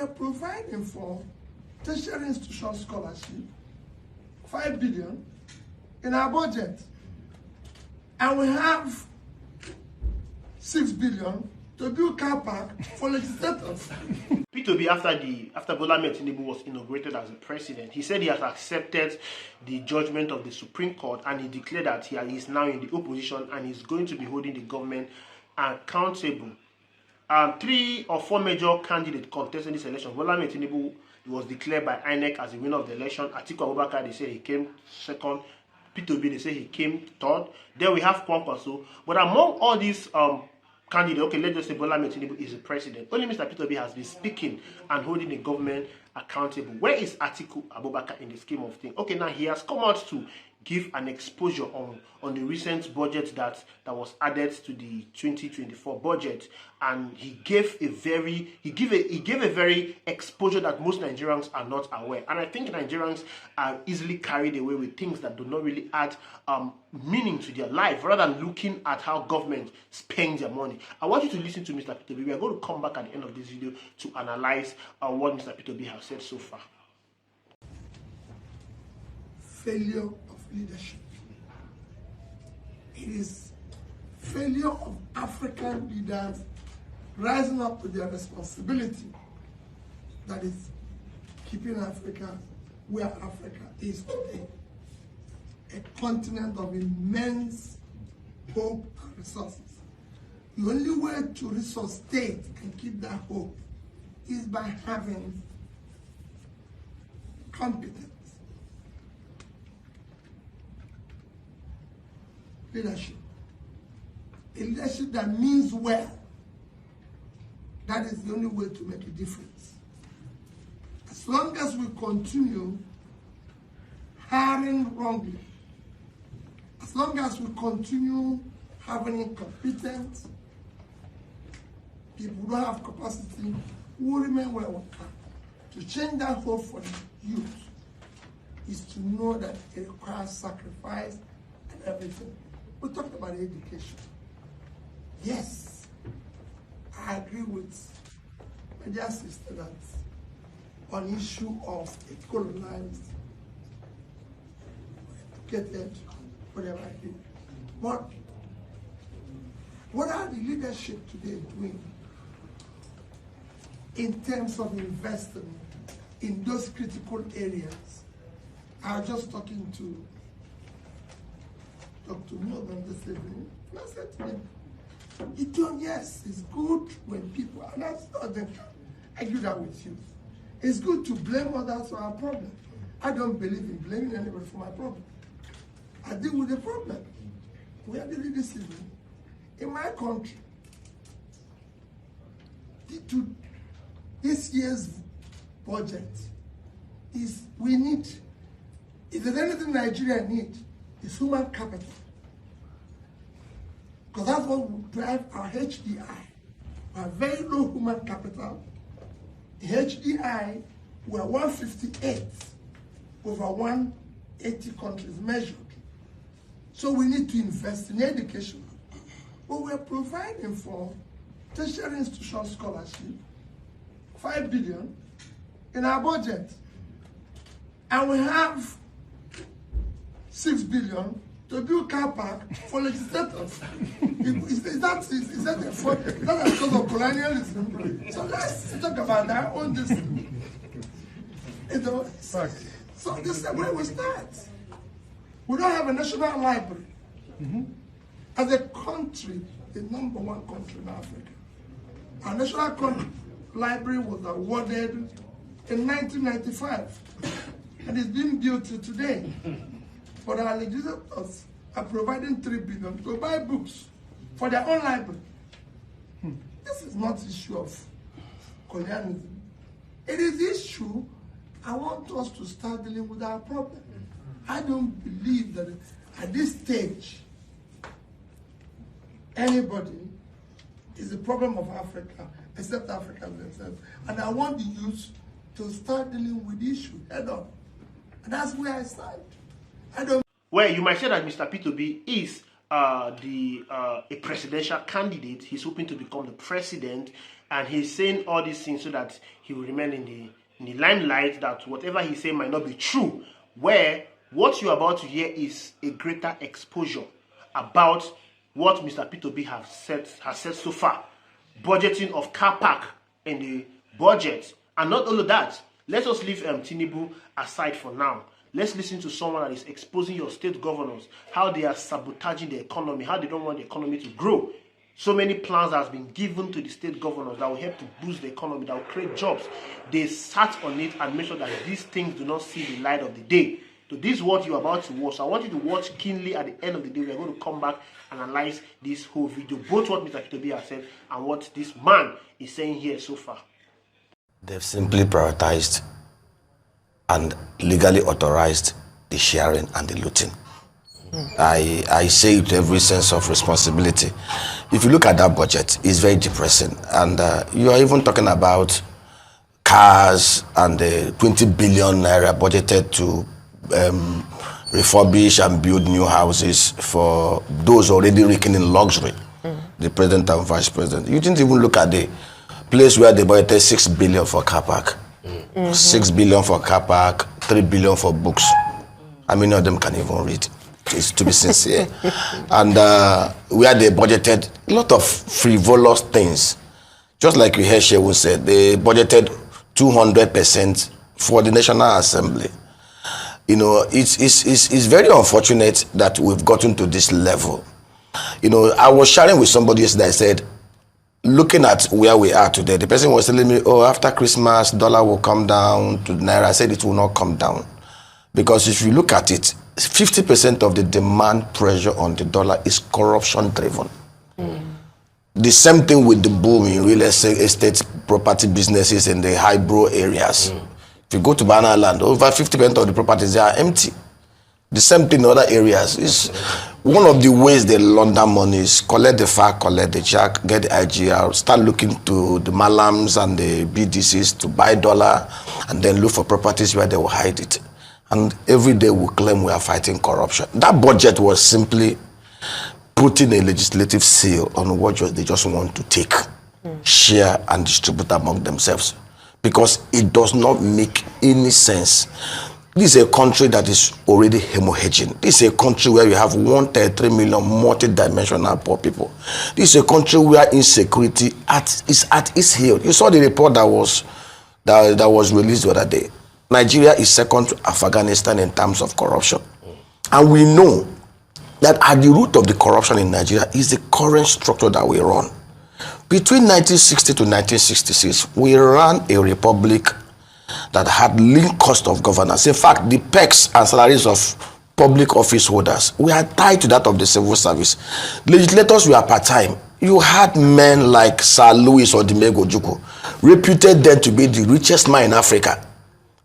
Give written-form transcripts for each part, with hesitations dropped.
are providing for tertiary institution scholarship, 5 billion in our budget. And we have 6 billion to build car park for legislators. P2B, after Bola Tinubu was inaugurated as the president, he said he has accepted the judgment of the Supreme Court, and he declared that he is now in the opposition and is going to be holding the government accountable. 3 or 4 major candidates contesting this election. Bola Tinubu was declared by INEC as the winner of the election. Atiku Abubakar, they say he came second. P2B, they say he came third. Then we have Kwankwaso. But among all these candidate, okay, let's just say Bola Tinubu is the president. Only Mr. P2B has been speaking and holding the government accountable. Where is Atiku Abubakar in the scheme of things? Okay, now he has come out to give an exposure on the recent budget that was added to the 2024 budget, and he gave a very exposure that most Nigerians are not aware. And I think Nigerians are easily carried away with things that do not really add meaning to their life, rather than looking at how government spends their money. I want you to listen to Mr. P2B. We are going to come back at the end of this video to analyze what Mr. P2B has said so far. Failure of leadership. It is failure of African leaders rising up to their responsibility that is keeping Africa where Africa is today. A continent of immense hope and resources. The only way to resuscitate and keep that hope is by having competence. Leadership. A leadership that means well. That is the only way to make a difference. As long as we continue hiring wrongly, as long as we continue having incompetent people who don't have capacity, we will remain where we are. To change that hope for the youth is to know that it requires sacrifice and everything. We talked about education. Yes, I agree with my dear sister that on issue of a colonized, educated, whatever I do. But what are the leadership today doing in terms of investing in those critical areas? I was just talking to Dr. Morgan this evening, and I said to him, yes, it's good when people, and that's not the, I do that with you. It's good to blame others for our problem. I don't believe in blaming anybody for my problem. I deal with the problem. We are dealing this evening. In my country, this year's budget is, we need, if there's anything Nigeria needs, it's human capital. Because that's what will drive our HDI. We have very low human capital. The HDI, we are 158 over 180 countries measured. So we need to invest in education. But we are providing for tertiary institution scholarship, 5 billion in our budget. And we have 6 billion to build car park for legislators. Is that a fault? That's because of colonialism. So let's talk about that on this. So this is where we start. We don't have a national library. As a country, the #1 country in Africa. Our national library was awarded in 1995, and it's being built to today. But our legislators are providing 3 billion to buy books for their own library. This is not an issue of colonialism. It is the issue I want us to start dealing with our problem. I don't believe that at this stage, anybody is the problem of Africa, except Africans themselves. And I want the youth to start dealing with the issue head on. And that's where I stand. Well, you might say that Mr. P2B is a presidential candidate. He's hoping to become the president, And he's saying all these things so that he will remain in the limelight, that whatever he's saying might not be true, where what you're about to hear is a greater exposure about what Mr. P2B has said so far. Budgeting of car park in the budget. And not only that, let us leave Tinubu aside for now. Let's listen to someone that is exposing your state governors, how they are sabotaging the economy, how they don't want the economy to grow. So many plans that have been given to the state governors that will help to boost the economy, that will create jobs. They sat on it and make sure that these things do not see the light of the day. So this is what you're about to watch. So I want you to watch keenly. At the end of the day, we are going to come back and analyze this whole video, both what Mr. P2B has said and what this man is saying here so far. They've simply prioritized and legally authorized the sharing and the looting. I say it with every sense of responsibility. If you look at that budget, it's very depressing. And you are even talking about cars and the 20 billion naira budgeted to refurbish and build new houses for those already reeking in luxury, the president and vice president. You didn't even look at the place where they budgeted 6 billion for car park. 6 billion for car park, 3 billion for books. How many of them can even read? To be sincere. And where they budgeted a lot of frivolous things. Just like you heard Shehu said, they budgeted 200% for the National Assembly. You know, it's very unfortunate that we've gotten to this level. You know, I was sharing with somebody yesterday, I said, looking at where we are today, the person was telling me, oh, after Christmas, dollar will come down to naira. I said it will not come down. Because if you look at it, 50% of the demand pressure on the dollar is corruption driven. The same thing with the boom in real estate property businesses in the high-brow areas. If you go to Banana Land, over 50% of the properties there are empty. The same thing in other areas. Is one of the ways they launder money is collect the FAC, collect the check, get the IGR, start looking to the Malams and the BDCs to buy dollar, and then look for properties where they will hide it. And every day we claim we are fighting corruption. That budget was simply putting a legislative seal on what they just want to take, share, and distribute among themselves. Because it does not make any sense. This is a country that is already hemorrhaging. This is a country where you have 133 million multi-dimensional poor people. This is a country where insecurity is at its heel. You saw the report that was released the other day. Nigeria is second to Afghanistan in terms of corruption. And we know that at the root of the corruption in Nigeria is the current structure that we run. Between 1960 to 1966, we ran a republic that had lean cost of governance. In fact, the pecs and salaries of public office holders were tied to that of the civil service. Legislators were part-time. You had men like Sir Louis Odimego Ojukwu, reputed then to be the richest man in Africa,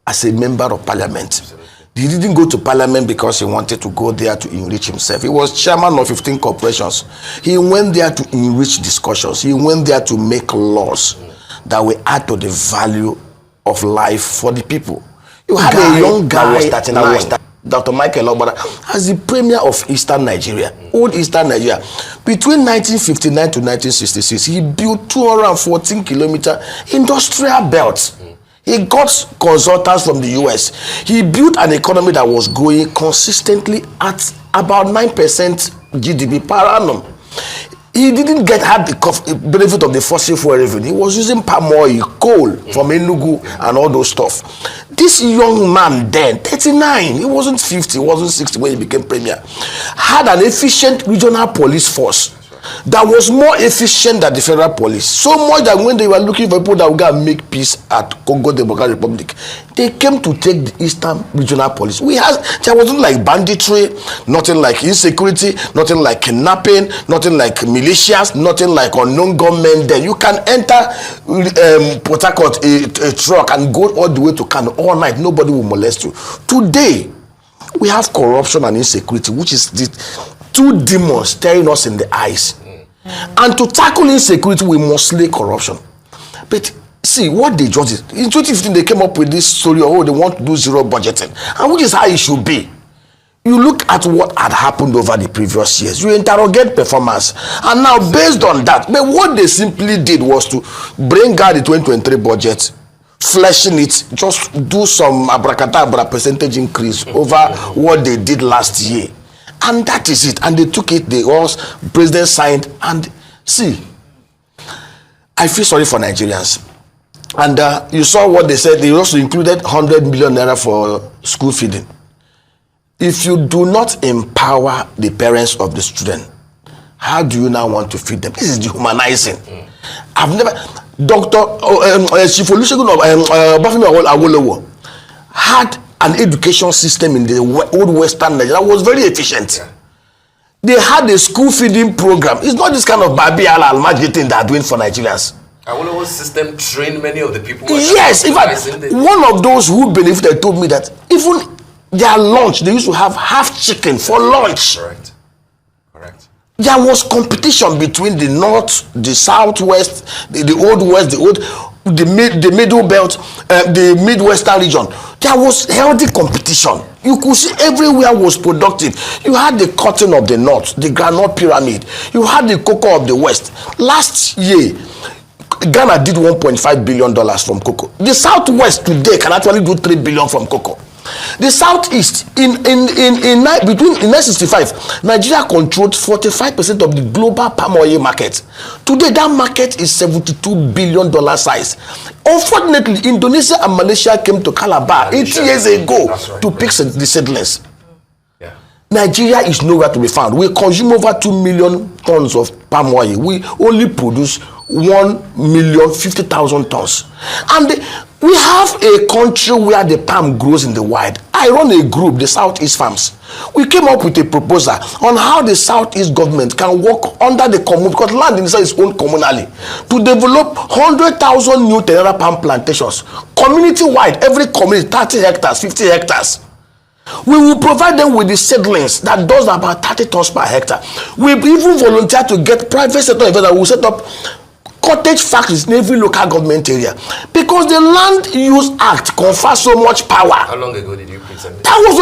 as a member of parliament. He didn't go to parliament because he wanted to go there to enrich himself. He was chairman of 15 corporations. He went there to enrich discussions. He went there to make laws that will add to the value of life for the people. You had a young guy that was Dr. Michael Obada as the premier of Eastern Nigeria, old Eastern Nigeria. Between 1959 to 1966, he built 214 kilometer industrial belts. He got consultants from the US. He built an economy that was growing consistently at about 9% GDP per annum. He didn't have the benefit of the fossil fuel revenue. He was using palm oil, coal from Enugu and all those stuff. This young man then, 39, he wasn't 50, he wasn't 60 when he became premier, had an efficient regional police force that was more efficient than the federal police. So much that when they were looking for people that would go and make peace at Congo Democratic Republic, they came to take the Eastern Regional Police. There wasn't like banditry, nothing like insecurity, nothing like kidnapping, nothing like militias, nothing like unknown gunmen. Then you can enter Port Harcourt, a truck, and go all the way to Kano all night. Nobody will molest you. Today, we have corruption and insecurity, which is the two demons staring us in the eyes. And to tackle insecurity, we must slay corruption. But see, what they just did. In 2015, they came up with this story of, oh, they want to do zero budgeting. And which is how it should be. you look at what had happened over the previous years, you interrogate performance, and now based on that, but what they simply did was to bring out the 2023 budget, fleshing it, just do some abracadabra percentage increase over what they did last year, and that is it. And they took it, the president signed, and see, I feel sorry for Nigerians. And you saw what they said. They also included 100 million naira for school feeding. If you do not empower the parents of the student, how do you now want to feed them? This is dehumanizing. I've never, Chief Olusegun Obafemi Awolowo had an education system in the old Western Nigeria that was very efficient. Yeah. They had a school feeding program. It's not this kind of Babi al-Majid thing they are doing for Nigerians. Awolowo's system trained many of the people. Yes, in fact, one of those who benefited told me that even their lunch, they used to have half chicken for lunch. Correct. There was competition between the north, the southwest, the old west, the middle belt, the midwestern region. There was healthy competition. You could see everywhere was productive. You had the cotton of the north, the groundnut pyramid. You had the cocoa of the west. Last year, Ghana did $1.5 billion from cocoa. The southwest today can actually do $3 billion from cocoa. The southeast in 1965, Nigeria controlled 45% of the global palm oil market. Today, that market is $72 billion size. Unfortunately, Indonesia and Malaysia came to Calabar 80 years ago to pick the seedlings. Yeah. Nigeria is nowhere to be found. We consume over 2 million tons of palm oil. We only produce 1,050,000 tons. And we have a country where the palm grows in the wild. I run a group, the Southeast Farms. We came up with a proposal on how the Southeast government can work under the commune, because land in itself is owned communally, to develop 100,000 new tenera palm plantations. Community-wide, every community, 30 hectares, 50 hectares. We will provide them with the seedlings that does about 30 tons per hectare. We even volunteer to get private sector investors that will set up cottage factories in every local government area, because the Land Use Act confers so much power. How long ago did you present it? That was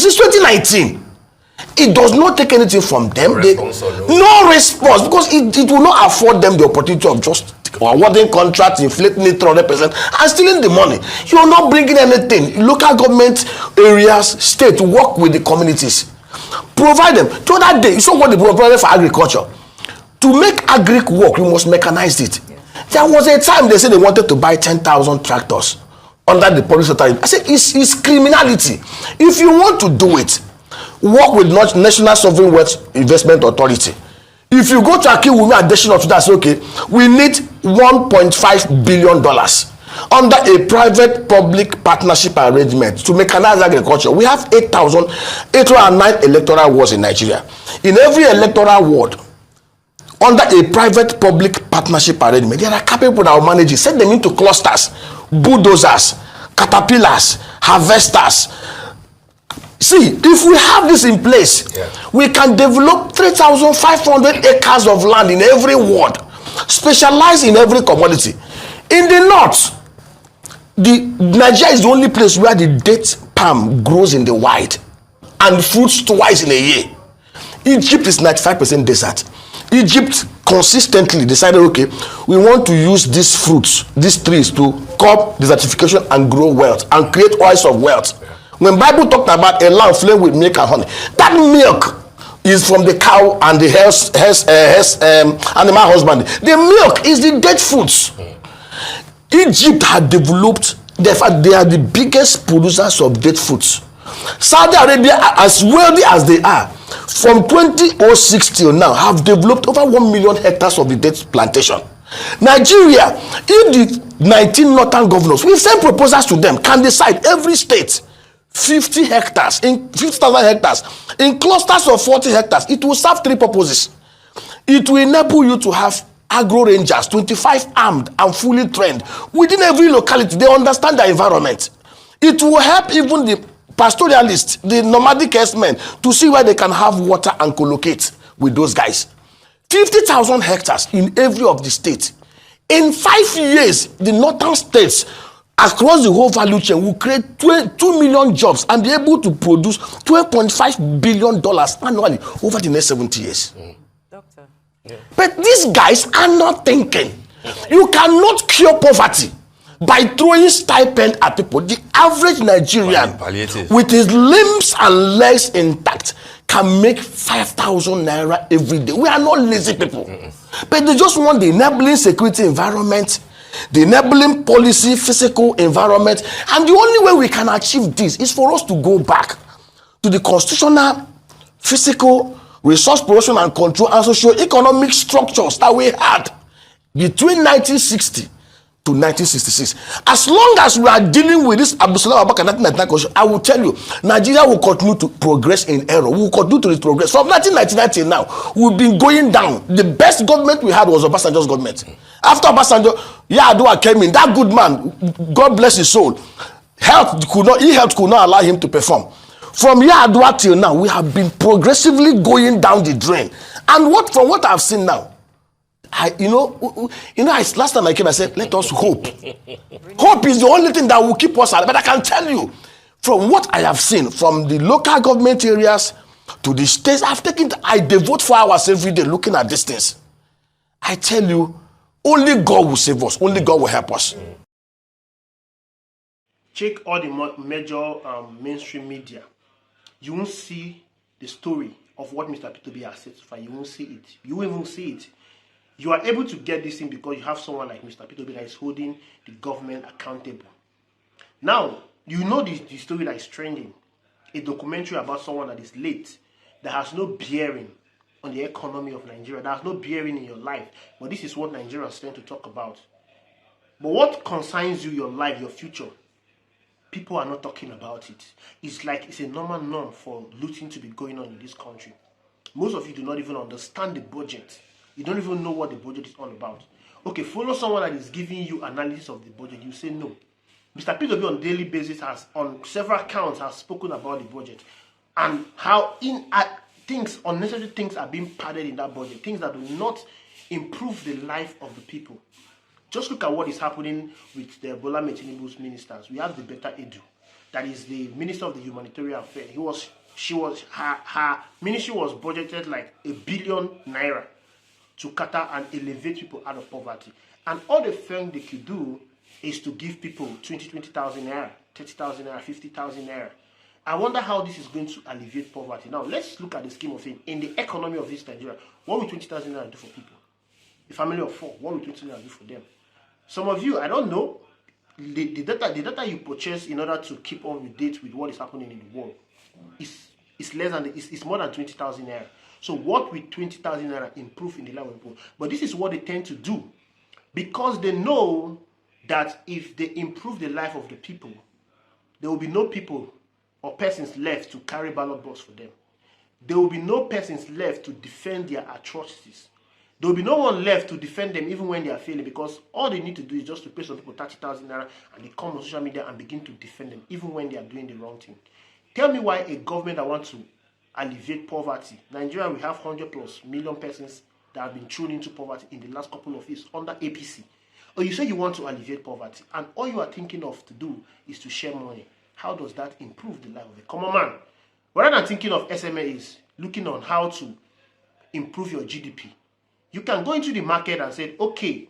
since 2019. It does not take anything from them. No response, because it will not afford them the opportunity of just awarding contracts, inflating it 300%, and stealing the money. You are not bringing anything. Local government areas, state, work with the communities. Provide them. So that day, you saw what they provided for agriculture. To make agric work, you must mechanize it. There was a time they said they wanted to buy 10,000 tractors under the public sector. I said, it's criminality. If you want to do it, work with National Sovereign Wealth Investment Authority. If you go to Akiwumi additional to that, say, okay, we need $1.5 billion under a private-public partnership arrangement to mechanize agriculture. We have 8,809 electoral wards in Nigeria. In every electoral ward, under a private-public partnership arrangement, there are capable that will manage it. Set them into clusters, bulldozers, caterpillars, harvesters. See, if we have this in place, we can develop 3,500 acres of land in every ward, specialize in every commodity. In the north, Nigeria is the only place where the date palm grows in the wild and fruits twice in a year. Egypt is 95% desert. Egypt consistently decided, okay, we want to use these fruits, these trees, to curb desertification and grow wealth and create oils of wealth. When Bible talked about a land flowing with milk and honey, that milk is from the cow and the animal husband. The milk is the date fruits. Egypt had developed, they are the biggest producers of date fruits. Saudi Arabia, as wealthy as they are, from 2006 till now, have developed over 1 million hectares of the date plantation. Nigeria, if the 19 northern governors, we send proposals to them, can decide every state 50 hectares, in 50,000 hectares, in clusters of 40 hectares, it will serve three purposes. It will enable you to have agro rangers, 25 armed and fully trained within every locality. They understand the environment. It will help even the pastoralists, the nomadic herdsmen, to see where they can have water and collocate with those guys. 50,000 hectares in every of the states. In 5 years, the northern states across the whole value chain will create 2 million jobs and be able to produce $12.5 billion annually over the next 70 years. Doctor. But these guys are not thinking. You cannot cure poverty by throwing stipend at people. The average Nigerian with his limbs and legs intact can make 5,000 naira every day. We are not lazy people. But they just want the enabling security environment, the enabling policy, physical environment. And the only way we can achieve this is for us to go back to the constitutional, physical, resource production and control and socio-economic structures that we had between 1960 to 1966. As long as we are dealing with this Abu Salam Abubakar 1999 constitution, I will tell you, Nigeria will continue to progress in error. We will continue to progress. From 1999 till now, we've been going down. The best government we had was Obasanjo's government. After Obasanjo, Yar'Adua came in. That good man, God bless his soul, health could not allow him to perform. From Yar'Adua till now, we have been progressively going down the drain. And from what I've seen now, last time I came, I said, let us hope. Hope is the only thing that will keep us alive. But I can tell you, from what I have seen, from the local government areas to the states, I devote 4 hours every day looking at these things. I tell you, only God will save us. Only God will help us. Check all the major mainstream media. You won't see the story of what Mr. P2B has said so far. You won't see it. You won't even see it. You are able to get this in because you have someone like Mr. P2B that is holding the government accountable. Now, you know the story that is trending. A documentary about someone that is late, that has no bearing on the economy of Nigeria, that has no bearing in your life. But this is what Nigerians tend to talk about. But what concerns you, your life, your future, people are not talking about it. It's like it's a normal norm for looting to be going on in this country. Most of you do not even understand the budget. You don't even know what the budget is all about. Okay, follow someone that is giving you analysis of the budget. You say no. Mr. P2B on a daily basis has, on several counts, has spoken about the budget and how unnecessary things are being padded in that budget, things that do not improve the life of the people. Just look at what is happening with the Tinubu's ministers. We have the Better Edu, that is the Minister of the Humanitarian Affairs. Her ministry was budgeted like 1 billion naira to cater and elevate people out of poverty. And all the thing they could do is to give people 20,000 naira, 30,000 naira, 50,000 naira. I wonder how this is going to alleviate poverty. Now, let's look at the scheme of things. In the economy of this Nigeria, what will 20,000 naira do for people? A family of 4, what will 20,000 naira do for them? Some of you, I don't know, the data you purchase in order to keep on with date with what is happening in the world is less than, it's more than 20,000 naira. So what will 20,000 naira improve in the life of people? But this is what they tend to do, because they know that if they improve the life of the people, there will be no people or persons left to carry ballot box for them. There will be no persons left to defend their atrocities. There will be no one left to defend them even when they are failing, because all they need to do is just to pay some people 30,000 naira and they come on social media and begin to defend them even when they are doing the wrong thing. Tell me why a government that wants to alleviate poverty. Nigeria, we have 100+ million persons that have been thrown into poverty in the last couple of years under APC. Or you say you want to alleviate poverty, and all you are thinking of to do is to share money. How does that improve the life of a common man? Rather than thinking of SMA is looking on how to improve your GDP. You can go into the market and say, okay,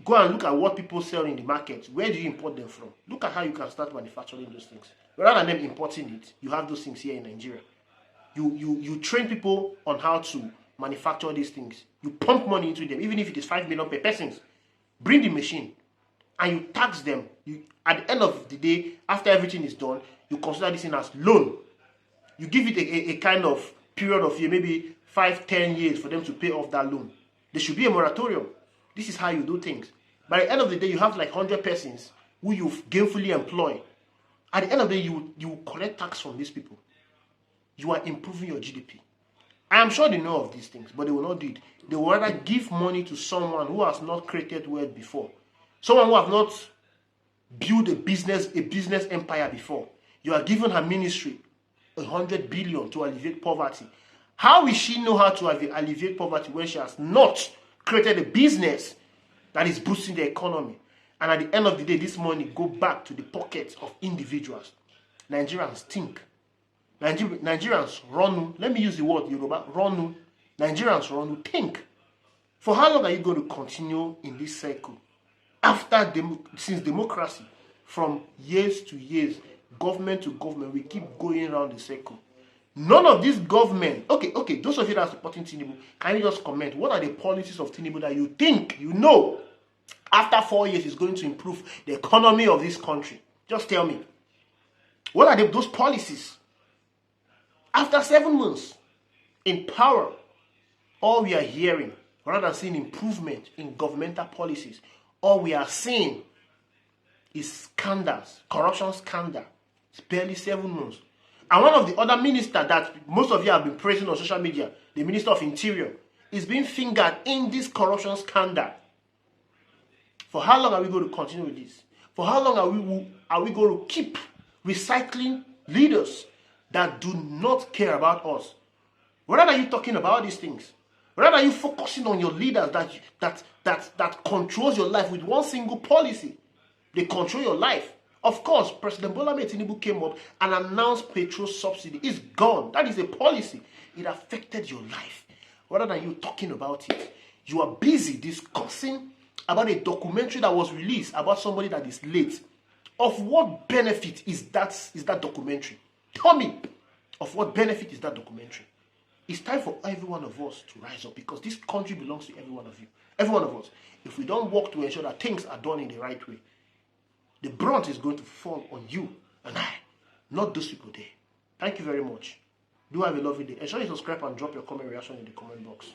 go and look at what people sell in the market. Where do you import them from? Look at how you can start manufacturing those things. Rather than them importing it, you have those things here in Nigeria. You train people on how to manufacture these things. You pump money into them, even if it is 5 million per person. Bring the machine and you tax them. At the end of the day, after everything is done, you consider this thing as loan. You give it a kind of period of year, maybe 5-10 years for them to pay off that loan. There should be a moratorium. This is how you do things. By the end of the day, you have like 100 persons who you gainfully employ. At the end of the day, you collect tax from these people. You are improving your GDP. I am sure they know of these things, but they will not do it. They will rather give money to someone who has not created wealth before. Someone who has not built a business empire before. You are giving her ministry 100 billion to alleviate poverty. How will she know how to alleviate poverty when she has not created a business that is boosting the economy? And at the end of the day, this money go back to the pockets of individuals. Nigerians think. Nigerians run. Let me use the word Yoruba. Run. Nigerians run. Think. For how long are you going to continue in this cycle? Since democracy, from years to years, government to government, we keep going around the circle. None of this government. Okay. Those of you that are supporting Tinubu, can you just comment? What are the policies of Tinubu that you think, after 4 years is going to improve the economy of this country? Just tell me. What are those policies? After 7 months in power, all we are hearing, rather than seeing improvement in governmental policies, all we are seeing is scandals, corruption scandal. It's barely 7 months. And one of the other ministers that most of you have been praising on social media, the Minister of Interior, is being fingered in this corruption scandal. For how long are we going to continue with this? For how long are we going to keep recycling leaders that do not care about us? Rather are you talking about these things? Rather are you focusing on your leaders that controls your life with one single policy? They control your life. Of course, President Bola Tinubu came up and announced petrol subsidy. It's gone. That is a policy. It affected your life. Rather than you talking about it, you are busy discussing about a documentary that was released about somebody that is late. Of what benefit is that documentary? Tell me, of what benefit is that documentary? It's time for every one of us to rise up, because this country belongs to every one of you. Every one of us. If we don't work to ensure that things are done in the right way, the brunt is going to fall on you and I, not those people there. Thank you very much. Do have a lovely day. Ensure you subscribe and drop your comment reaction in the comment box.